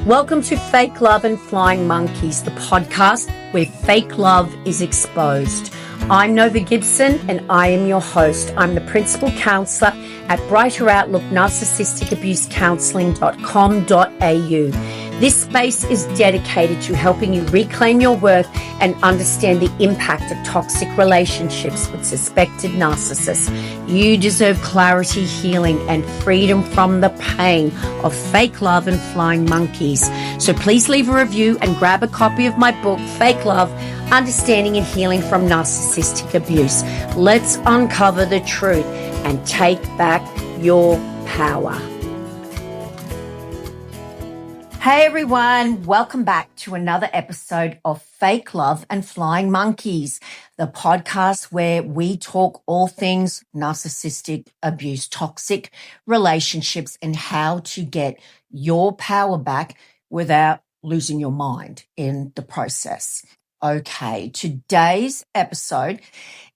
Welcome to Fake Love and Flying Monkeys, the podcast where fake love is exposed. I'm Nova Gibson and I am your host. I'm the principal counsellor at Brighter Outlook Narcissistic Abuse Counselling.com.au. This space is dedicated to helping you reclaim your worth and understand the impact of toxic relationships with suspected narcissists. You deserve clarity, healing, and freedom from the pain of fake love and flying monkeys. So please leave a review and grab a copy of my book, Fake Love, Understanding and Healing from Narcissistic Abuse. Let's uncover the truth and take back your power. Hey everyone, welcome back to another episode of Fake Love and Flying Monkeys, the podcast where we talk all things narcissistic abuse, toxic relationships, and how to get your power back without losing your mind in the process. Okay, today's episode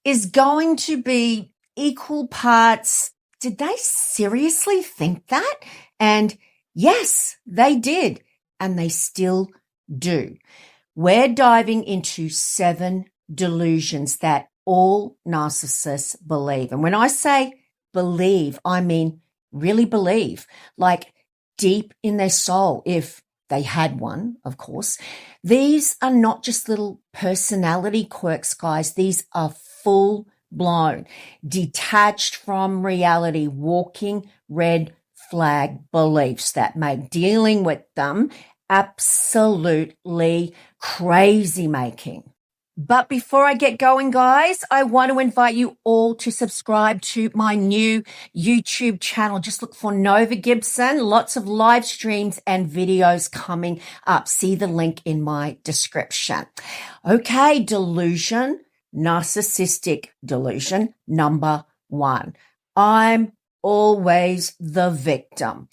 is going to be equal parts, did they seriously think that? And yes, they did, and they still do. We're diving into 7 delusions that all narcissists believe. And when I say believe, I mean really believe, like deep in their soul, if they had one, of course. These are not just little personality quirks, guys. These are full-blown, detached from reality, walking red flag beliefs that make dealing with them absolutely crazy making. But before I get going, guys, I want to invite you all to subscribe to my new YouTube channel. Just look for Nova Gibson. Lots of live streams and videos coming up. See the link in my description. Okay, delusion, narcissistic delusion number 1. I'm always the victim.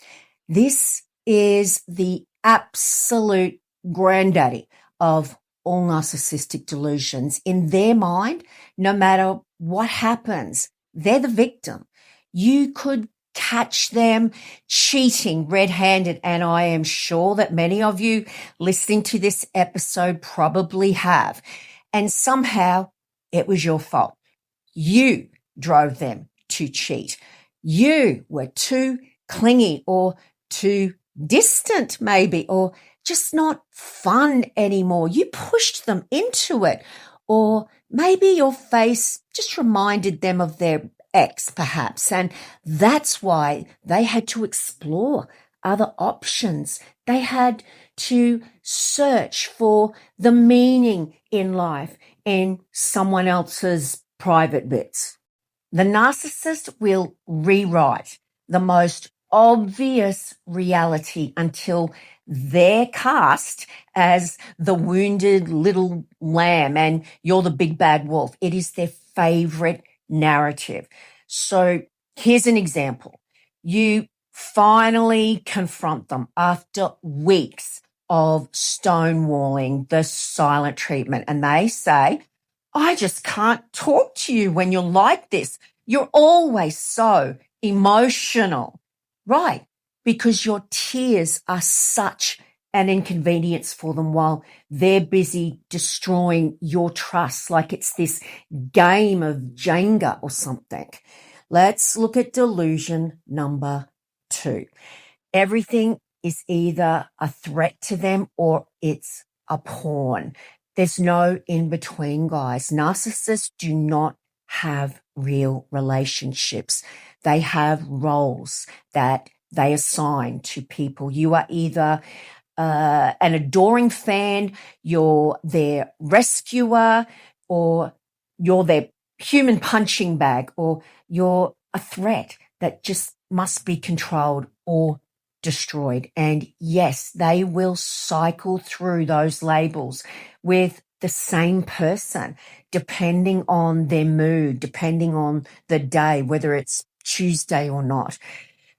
This is the absolute granddaddy of all narcissistic delusions. In their mind, no matter what happens, they're the victim. You could catch them cheating red-handed, and I am sure that many of you listening to this episode probably have. And somehow it was your fault. You drove them to cheat. You were too clingy or too distant maybe, or just not fun anymore. You pushed them into it. Or maybe your face just reminded them of their ex perhaps. And that's why they had to explore other options. They had to search for the meaning in life in someone else's private bits. The narcissist will rewrite the most obvious reality until they're cast as the wounded little lamb and you're the big bad wolf. It is their favorite narrative. So here's an example. You finally confront them after weeks of stonewalling, the silent treatment, and they say, I just can't talk to you when you're like this. You're always so emotional. Right, because your tears are such an inconvenience for them while they're busy destroying your trust like it's this game of Jenga or something. Let's look at delusion number 2. Everything is either a threat to them or it's a pawn. There's no in between, guys. Narcissists do not have real relationships. They have roles that they assign to people. You are either an adoring fan, you're their rescuer, or you're their human punching bag, or you're a threat that just must be controlled or destroyed. And yes, they will cycle through those labels with the same person, depending on their mood, depending on the day, whether it's Tuesday or not.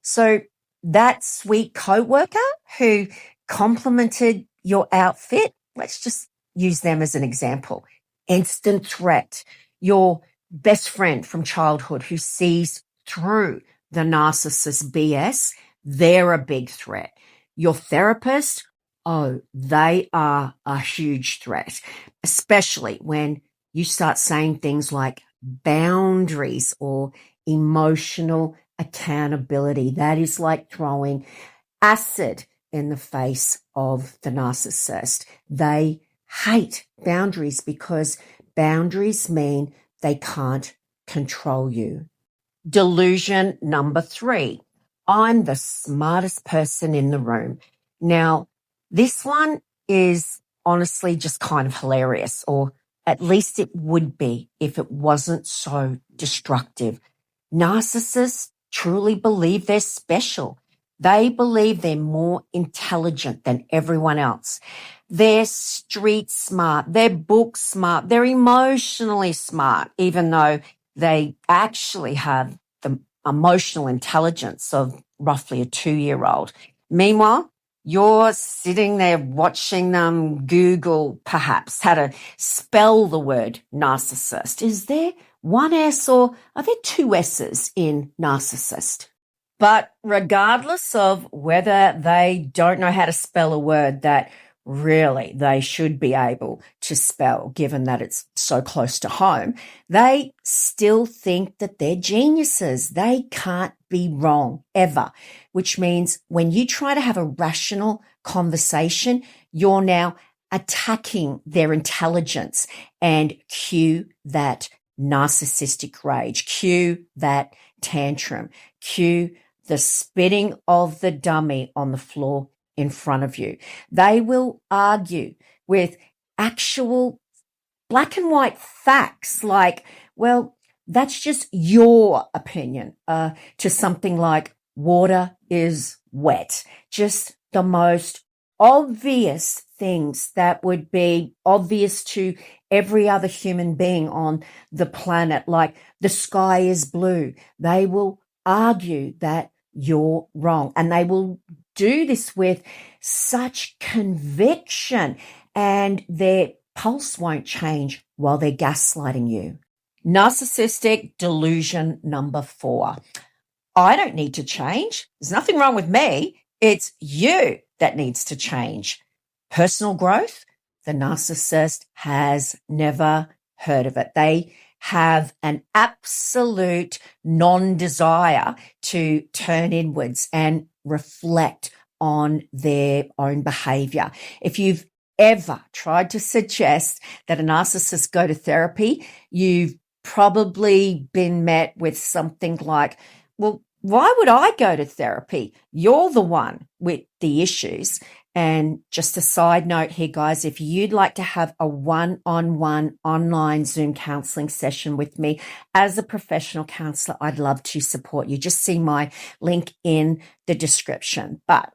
So that sweet coworker who complimented your outfit, let's just use them as an example. Instant threat. Your best friend from childhood who sees through the narcissist BS, they're a big threat. Your therapist Oh, they are a huge threat, especially when you start saying things like boundaries or emotional accountability. That is like throwing acid in the face of the narcissist. They hate boundaries because boundaries mean they can't control you. Delusion number 3. I'm the smartest person in the room. Now, this one is honestly just kind of hilarious, or at least it would be if it wasn't so destructive. Narcissists truly believe they're special. They believe they're more intelligent than everyone else. They're street smart, they're book smart, they're emotionally smart, even though they actually have the emotional intelligence of roughly a 2-year-old. Meanwhile, you're sitting there watching them Google perhaps how to spell the word narcissist. Is there one S or are there 2 S's in narcissist? But regardless of whether they don't know how to spell a word that really they should be able to spell, given that it's so close to home, they still think that they're geniuses. They can't be wrong ever, which means when you try to have a rational conversation, you're now attacking their intelligence and cue that narcissistic rage, cue that tantrum, cue the spitting of the dummy on the floor in front of you. They will argue with actual black and white facts like, well, that's just your opinion, to something like water is wet. Just the most obvious things that would be obvious to every other human being on the planet, like the sky is blue. They will argue that you're wrong, and they will do this with such conviction, and their pulse won't change while they're gaslighting you. Narcissistic delusion number 4. I don't need to change. There's nothing wrong with me. It's you that needs to change. Personal growth, the narcissist has never heard of it. They have an absolute non-desire to turn inwards and reflect on their own behavior. If you've ever tried to suggest that a narcissist go to therapy, you've probably been met with something like, well, why would I go to therapy? You're the one with the issues. And just a side note here, guys, if you'd like to have a one-on-one online Zoom counseling session with me as a professional counselor, I'd love to support you. Just see my link in the description. But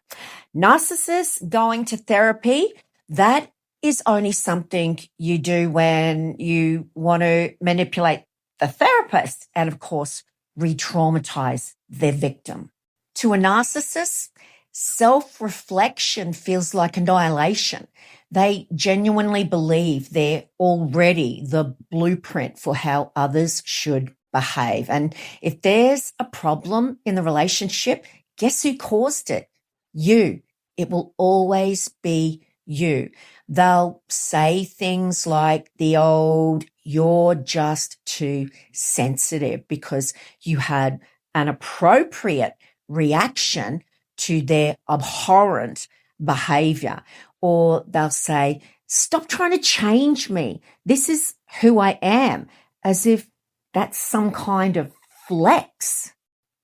narcissists going to therapy, that is only something you do when you want to manipulate the therapist and, of course, re-traumatize their victim. To a narcissist, self-reflection feels like annihilation. They genuinely believe they're already the blueprint for how others should behave. And if there's a problem in the relationship, guess who caused it? You. It will always be you. They'll say things like the old, you're just too sensitive, because you had an appropriate reaction to their abhorrent behavior. Or they'll say, stop trying to change me. This is who I am, as if that's some kind of flex.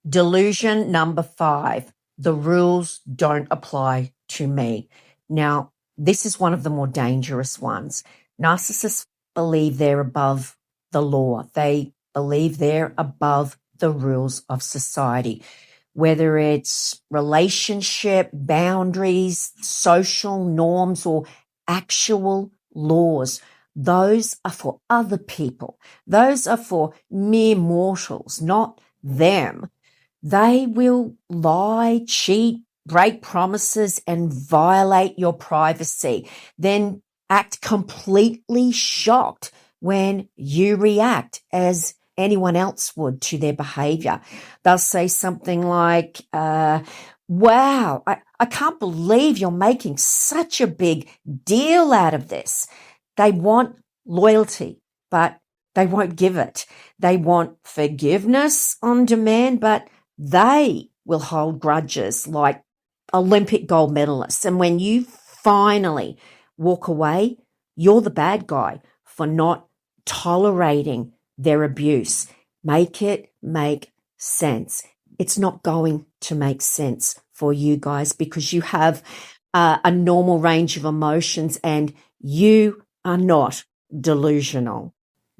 Delusion number 5, the rules don't apply to me. Now, this is one of the more dangerous ones. Narcissists believe they're above the law. They believe they're above the rules of society, whether it's relationship, boundaries, social norms, or actual laws. Those are for other people. Those are for mere mortals, not them. They will lie, cheat, break promises, and violate your privacy, then act completely shocked when you react as anyone else would to their behavior. They'll say something like, Wow, I can't believe you're making such a big deal out of this. They want loyalty, but they won't give it. They want forgiveness on demand, but they will hold grudges like Olympic gold medalists. And when you finally walk away, you're the bad guy for not tolerating their abuse. Make it make sense. It's not going to make sense for you guys because you have a normal range of emotions and you are not delusional.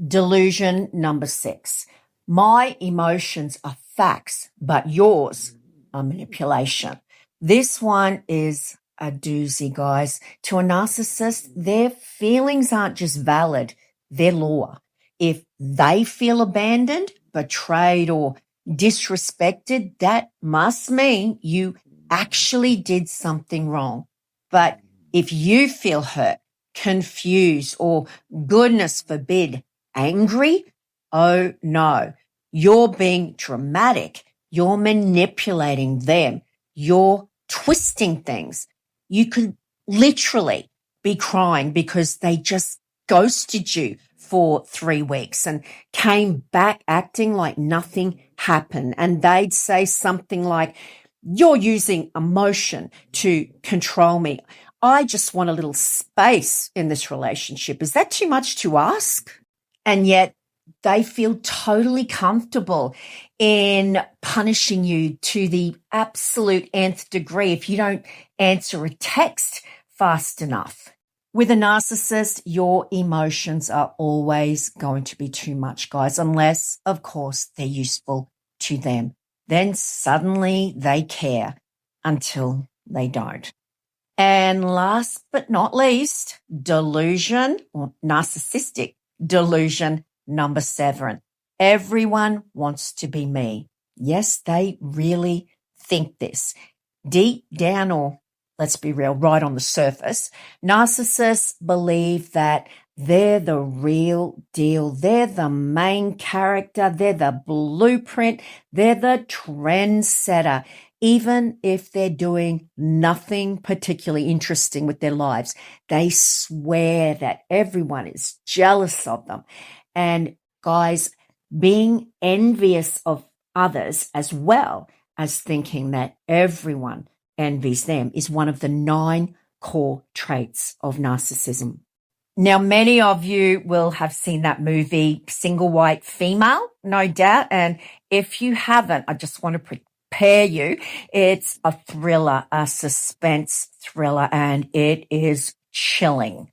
Delusion number 6. My emotions are facts, but yours are manipulation. This one is a doozy, guys. To a narcissist, their feelings aren't just valid, they're law. If they feel abandoned, betrayed, or disrespected, that must mean you actually did something wrong. But if you feel hurt, confused, or goodness forbid, angry, oh no, you're being dramatic. You're manipulating them. You're twisting things. You could literally be crying because they just ghosted you for 3 weeks and came back acting like nothing happened. And they'd say something like, you're using emotion to control me. I just want a little space in this relationship. Is that too much to ask? And yet they feel totally comfortable in punishing you to the absolute nth degree if you don't answer a text fast enough. With a narcissist, your emotions are always going to be too much, guys, unless, of course, they're useful to them. Then suddenly they care until they don't. And last but not least, delusion or narcissistic delusion number 7. Everyone wants to be me. Yes, they really think this. Deep down, or let's be real, right on the surface, narcissists believe that they're the real deal. They're the main character. They're the blueprint. They're the trendsetter. Even if they're doing nothing particularly interesting with their lives, they swear that everyone is jealous of them. And guys, being envious of others as well as thinking that everyone envies them is one of the 9 core traits of narcissism. Now, many of you will have seen that movie, Single White Female, no doubt. And if you haven't, I just want to prepare you. It's a thriller, a suspense thriller, and it is chilling.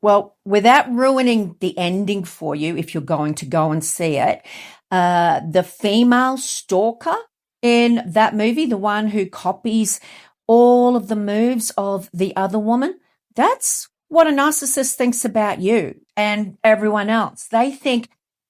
Well, without ruining the ending for you, if you're going to go and see it, the female stalker in that movie, the one who copies all of the moves of the other woman, that's what a narcissist thinks about you and everyone else. They think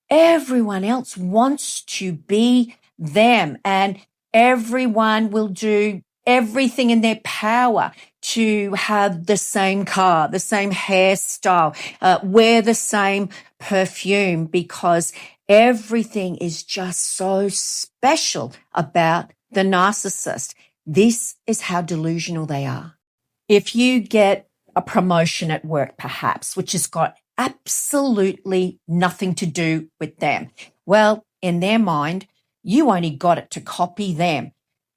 everyone else wants to be them and everyone will do everything in their power to have the same car, the same hairstyle, wear the same perfume because everything is just so special about the narcissist. This is how delusional they are. If you get a promotion at work, perhaps, which has got absolutely nothing to do with them, well, in their mind, you only got it to copy them.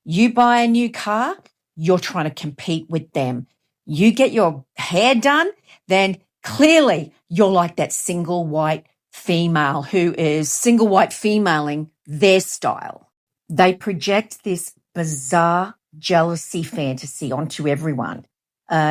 You buy a new car, you're trying to compete with them. You get your hair done, then clearly you're like that single white female who is single white femaling their style. They project this bizarre jealousy fantasy onto everyone.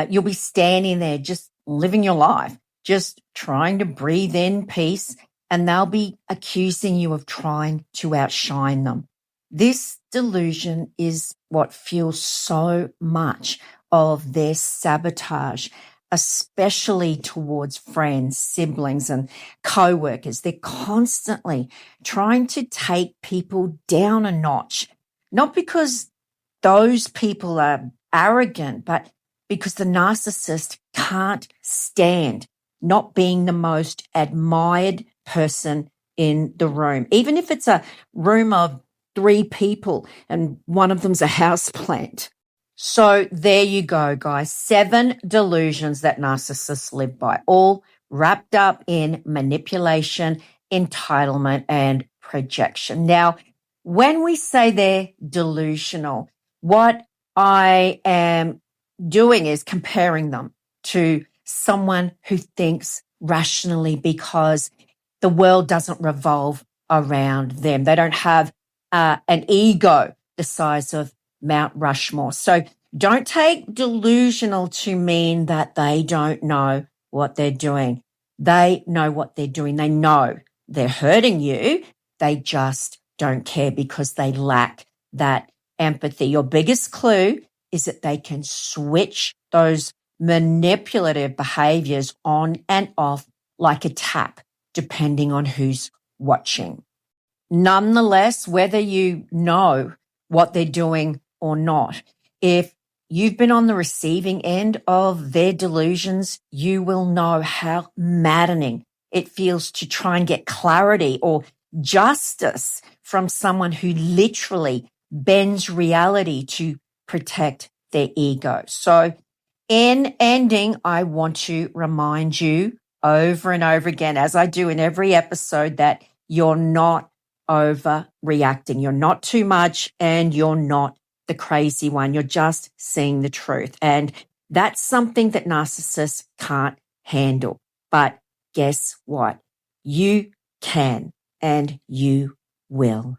You'll be standing there just living your life, just trying to breathe in peace, and they'll be accusing you of trying to outshine them. This delusion is what fuels so much of their sabotage, especially towards friends, siblings, and co-workers. They're constantly trying to take people down a notch, not because those people are arrogant, but because the narcissist can't stand not being the most admired person in the room. Even if it's a room of 3 people and one of them's a houseplant, So there you go, guys. 7 delusions that narcissists live by, all wrapped up in manipulation, entitlement, and projection. Now, when we say they're delusional, what I am doing is comparing them to someone who thinks rationally because the world doesn't revolve around them. They don't have an ego the size of Mount Rushmore. So don't take delusional to mean that they don't know what they're doing. They know what they're doing. They know they're hurting you. They just don't care because they lack that empathy. Your biggest clue is that they can switch those manipulative behaviors on and off like a tap, depending on who's watching. Nonetheless, whether you know what they're doing or not, if you've been on the receiving end of their delusions, you will know how maddening it feels to try and get clarity or justice from someone who literally bends reality to protect their ego. So in ending, I want to remind you over and over again, as I do in every episode, that you're not overreacting. You're not too much and you're not the crazy one. You're just seeing the truth. And that's something that narcissists can't handle. But guess what? You can and you will.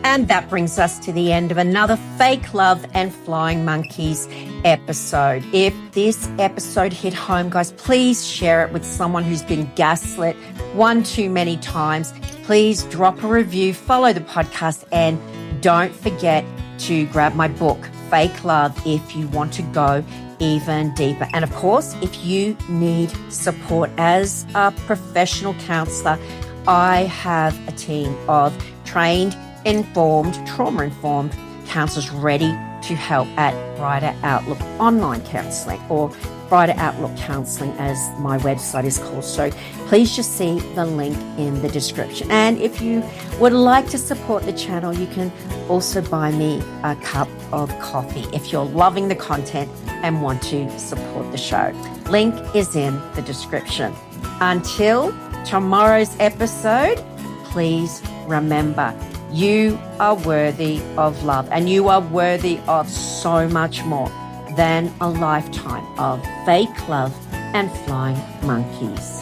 And that brings us to the end of another Fake Love and Flying Monkeys episode. If this episode hit home, guys, please share it with someone who's been gaslit one too many times. Please drop a review, follow the podcast, and don't forget to grab my book, Fake Love, if you want to go even deeper. And of course, if you need support as a professional counselor, I have a team of trained, informed, trauma-informed counselors ready to help at Brighter Outlook Online Counselling, or Brighter Outlook Counselling as my website is called. So please just see the link in the description. And if you would like to support the channel, you can also buy me a cup of coffee if you're loving the content and want to support the show. Link is in the description. Until tomorrow's episode, please remember, you are worthy of love, and you are worthy of so much more than a lifetime of fake love and flying monkeys.